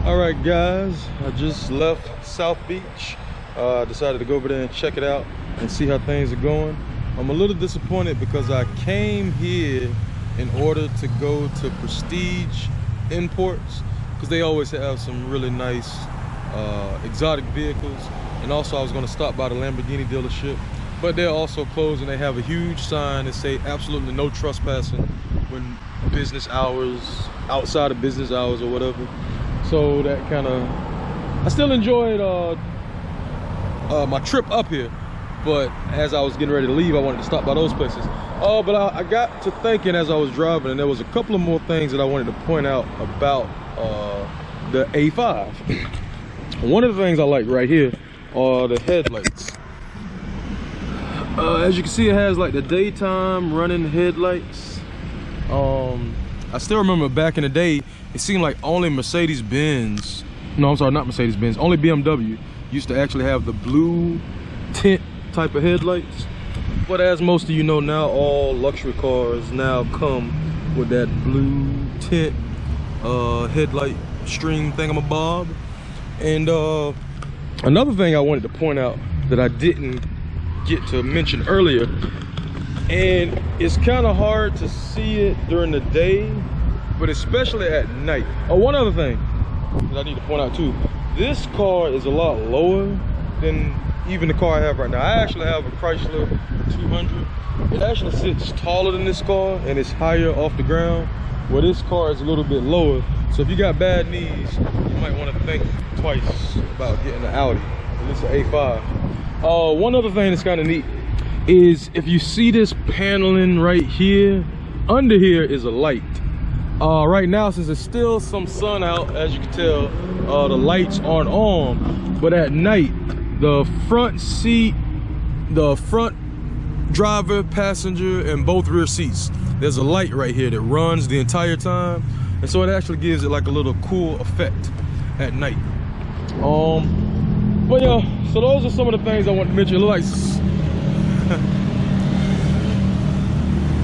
All right, guys, I just left South Beach. Decided to go over there and check it out and see how things are going. I'm a little disappointed because I came here in order to go to Prestige Imports because they always have some really nice exotic vehicles. And also I was going to stop by the Lamborghini dealership, but they're also closed and they have a huge sign that say absolutely no trespassing when business hours, outside of business hours or whatever. So that kind of, I still enjoyed my trip up here, but as I was getting ready to leave, I wanted to stop by those places. But I got to thinking as I was driving, and there was a couple of more things that I wanted to point out about the A5. One of the things I like right here are the headlights. As you can see, it has like the daytime running headlights. I still remember back in the day, it seemed like only Mercedes-Benz, no, I'm sorry, not Mercedes-Benz, only BMW used to actually have the blue tint type of headlights. But as most of you know now, all luxury cars now come with that blue tint headlight string thingamabob. And another thing I wanted to point out that I didn't get to mention earlier, and it's kind of hard to see it during the day, but especially at night. Oh, one other thing that I need to point out too, this car is a lot lower than even the car I have right now. I actually have a Chrysler 200. It actually sits taller than this car and it's higher off the ground, where this car is a little bit lower. So if you got bad knees, you might want to think twice about getting an Audi, at least an A5. One other thing that's kind of neat is if you see this paneling right here, under here is a light. Right now, since there's still some sun out, as you can tell, the lights aren't on. But at night, the front seat, the front driver, passenger, and both rear seats, there's a light right here that runs the entire time. And so it actually gives it like a little cool effect at night. But yeah, so those are some of the things I want to mention. It looks like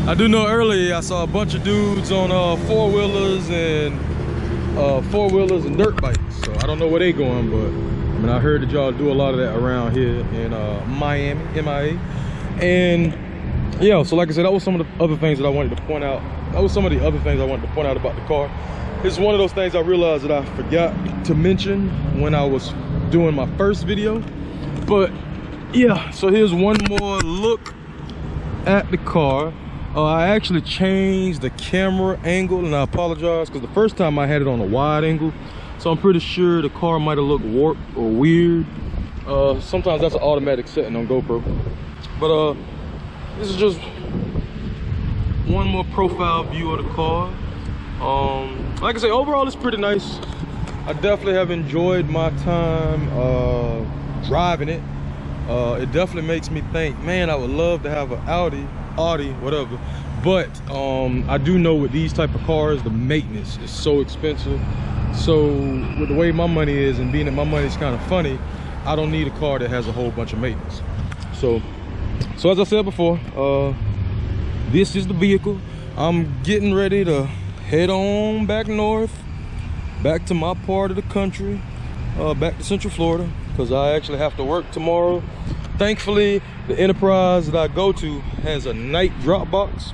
I do know earlier I saw a bunch of dudes on four-wheelers and dirt bikes. So I don't know where they going, but I mean, I heard that y'all do a lot of that around here in Miami, MIA. And yeah, so like I said, that was some of the other things that I wanted to point out. That was some of the other things I wanted to point out about the car. It's one of those things I realized that I forgot to mention when I was doing my first video. But yeah, so here's one more look at the car. I actually changed the camera angle, and I apologize because the first time I had it on a wide angle, so I'm pretty sure the car might have looked warped or weird. Sometimes that's an automatic setting on GoPro. But this is just one more profile view of the car. Like I say, overall it's pretty nice. I definitely have enjoyed my time driving it. It definitely makes me think, man, I would love to have an Audi, whatever. But I do know with these type of cars, the maintenance is so expensive. So with the way my money is, and being that my money is kind of funny, I don't need a car that has a whole bunch of maintenance. So as I said before, this is the vehicle. I'm getting ready to head on back north, back to my part of the country, back to Central Florida, because I actually have to work tomorrow. Thankfully, the enterprise that I go to has a night drop box,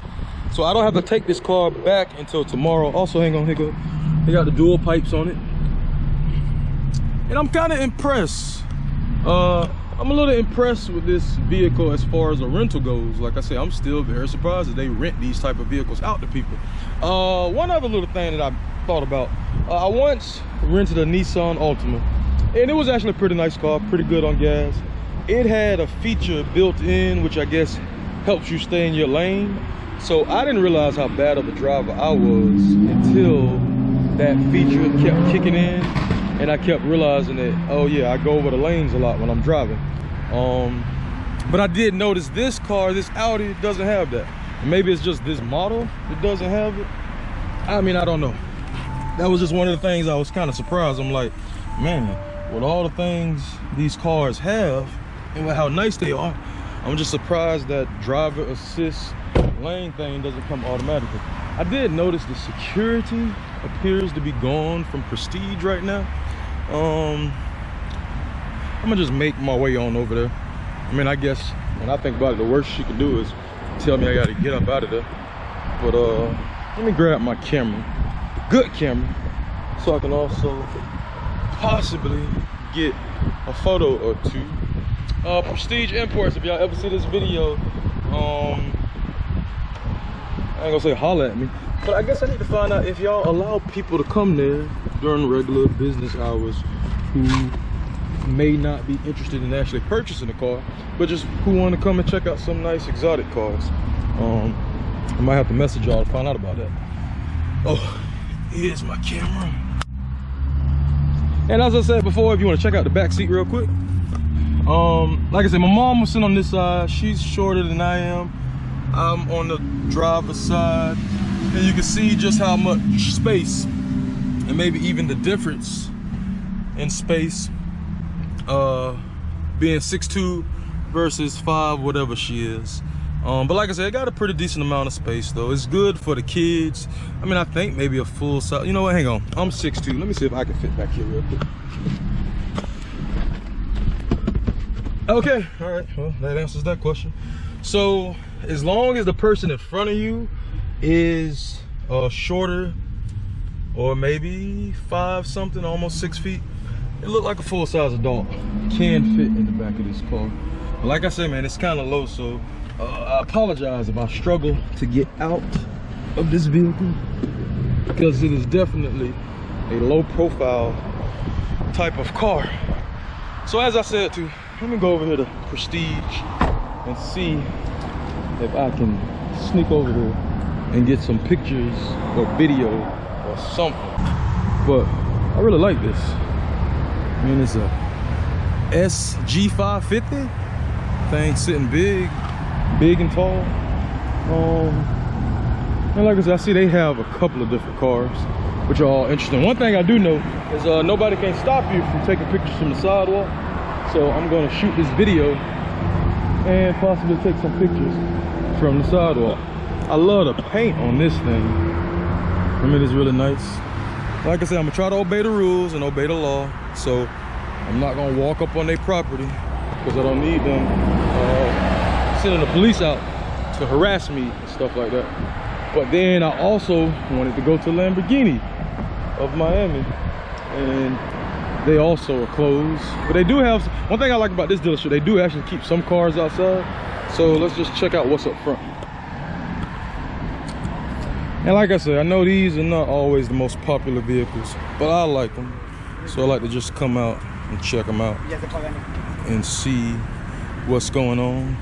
so I don't have to take this car back until tomorrow. Also, hang on, hiccup. They got the dual pipes on it, and I'm kind of impressed. I'm a little impressed with this vehicle as far as a rental goes. Like I said, I'm still very surprised that they rent these type of vehicles out to people. One other little thing that I thought about, I once rented a Nissan Altima, and it was actually a pretty nice car, pretty good on gas. It had a feature built in which I guess helps you stay in your lane. So I didn't realize how bad of a driver I was until that feature kept kicking in, and I kept realizing that, oh yeah, I go over the lanes a lot when I'm driving. But I did notice this car, this Audi, doesn't have that. Maybe it's just this model that doesn't have it. I mean, I don't know. That was just one of the things I was kind of surprised. I'm like, man, with all the things these cars have and with how nice they are, I'm just surprised that driver assist lane thing doesn't come automatically. I did notice the security appears to be gone from Prestige right now. I'm gonna just make my way on over there. I mean, I guess when I think about it, the worst she can do is tell me I gotta get up out of there. But let me grab my camera, good camera, so I can also possibly get a photo or two. Prestige Imports, if y'all ever see this video, I ain't gonna say holler at me, but I guess I need to find out if y'all allow people to come there during regular business hours who may not be interested in actually purchasing a car, but just who want to come and check out some nice exotic cars. I might have to message y'all to find out about that. Oh, here's my camera. And as I said before, if you want to check out the back seat real quick, like I said, my mom was sitting on this side. She's shorter than I am. I'm on the driver's side, and you can see just how much space, and maybe even the difference in space, being 6'2" versus 5 whatever she is. But like I said, it got a pretty decent amount of space though. It's good for the kids. I mean, I think maybe a full size. You know what, hang on, I'm 6'2". Let me see if I can fit back here real quick. Okay, all right, well, that answers that question. So as long as the person in front of you is shorter, or maybe 5 something, almost 6 feet, it looked like a full-size adult can fit in the back of this car. But like I said, man, it's kind of low, so I apologize if I struggle to get out of this vehicle, because it is definitely a low-profile type of car. So as I said too, let me go over here to Prestige and see if I can sneak over there and get some pictures or video or something. But I really like this. I mean, it's a SG550 thing, sitting big and tall. And like I said, I see they have a couple of different cars, which are all interesting. One thing I do know is nobody can stop you from taking pictures from the sidewalk. So I'm going to shoot this video and possibly take some pictures from the sidewalk. I love the paint on this thing. I mean, it's really nice. Like I said, I'm gonna try to obey the rules and obey the law. So I'm not gonna walk up on their property, because I don't need them sending the police out to harass me and stuff like that. But then I also wanted to go to Lamborghini of Miami, and they also are closed. But they do have, one thing I like about this dealership, they do actually keep some cars outside. So let's just check out what's up front. And like I said, I know these are not always the most popular vehicles, but I like them. So I like to just come out and check them out and see what's going on.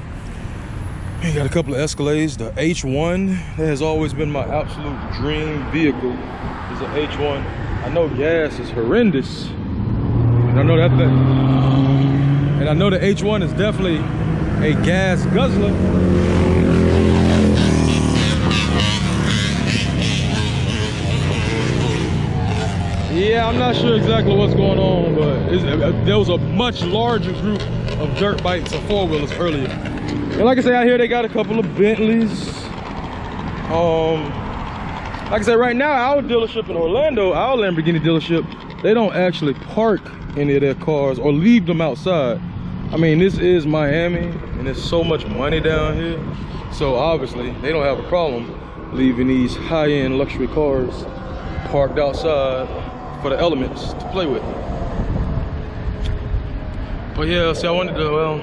You got a couple of Escalades. The H1, that has always been my absolute dream vehicle, is an H1. I know gas is horrendous, and I know that thing. And I know the H1 is definitely a gas guzzler. Yeah, I'm not sure exactly what's going on, but there was a much larger group of dirt bikes and four-wheelers earlier. And like I say, out here they got a couple of Bentleys. Like I said, right now our dealership in Orlando, our Lamborghini dealership, they don't actually park any of their cars or leave them outside. I mean, this is Miami, and there's so much money down here, so obviously they don't have a problem leaving these high-end luxury cars parked outside for the elements to play with. But yeah, see, I wanted to, well,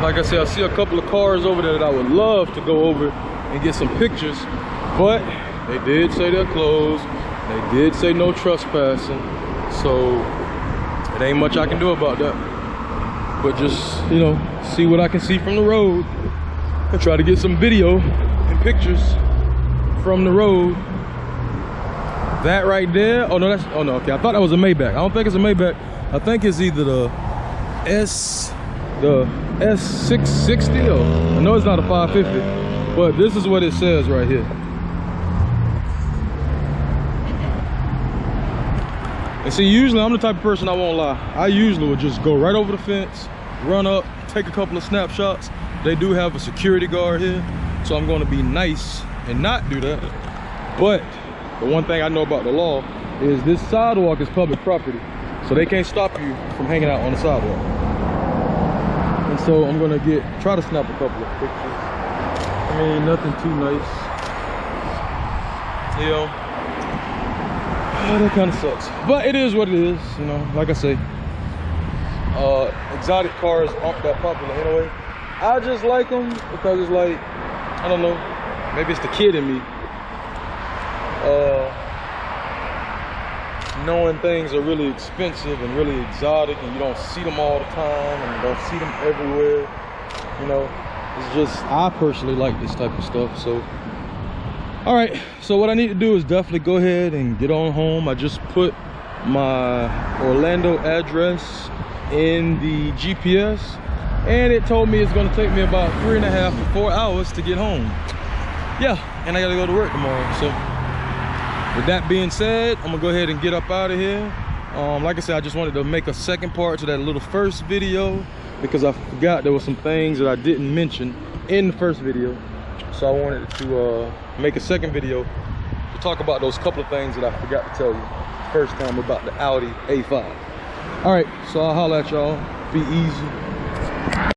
like I said, I see a couple of cars over there that I would love to go over and get some pictures, but they did say they're closed. They did say no trespassing, so it ain't much I can do about that. But just, you know, see what I can see from the road and try to get some video and pictures from the road. That right there, oh no, that's, oh no, okay, I thought that was a Maybach. I don't think it's a Maybach. I think it's either the S660, or I know it's not a 550, but this is what it says right here. And see, usually I'm the type of person, I won't lie, I usually would just go right over the fence, run up, take a couple of snapshots. They do have a security guard here, so I'm going to be nice and not do that. But the one thing I know about the law is this sidewalk is public property, so they can't stop you from hanging out on the sidewalk. And so I'm gonna try to snap a couple of pictures. I mean, nothing too nice, you know. Oh, that kind of sucks, but it is what it is, you know. Like I say, exotic cars aren't that popular anyway. I just like them because it's like, I don't know, maybe it's the kid in me. Knowing things are really expensive and really exotic and you don't see them all the time and you don't see them everywhere, you know, it's just, I personally like this type of stuff. So all right, so what I need to do is definitely go ahead and get on home. I just put my Orlando address in the GPS and it told me it's going to take me about 3.5 to 4 hours to get home. Yeah, and I gotta go to work tomorrow. So with that being said, I'm gonna go ahead and get up out of here. Like I said, I just wanted to make a second part to that little first video because I forgot there were some things that I didn't mention in the first video. So I wanted to make a second video to talk about those couple of things that I forgot to tell you first time about the Audi A5. All right, so I'll holler at y'all. Be easy.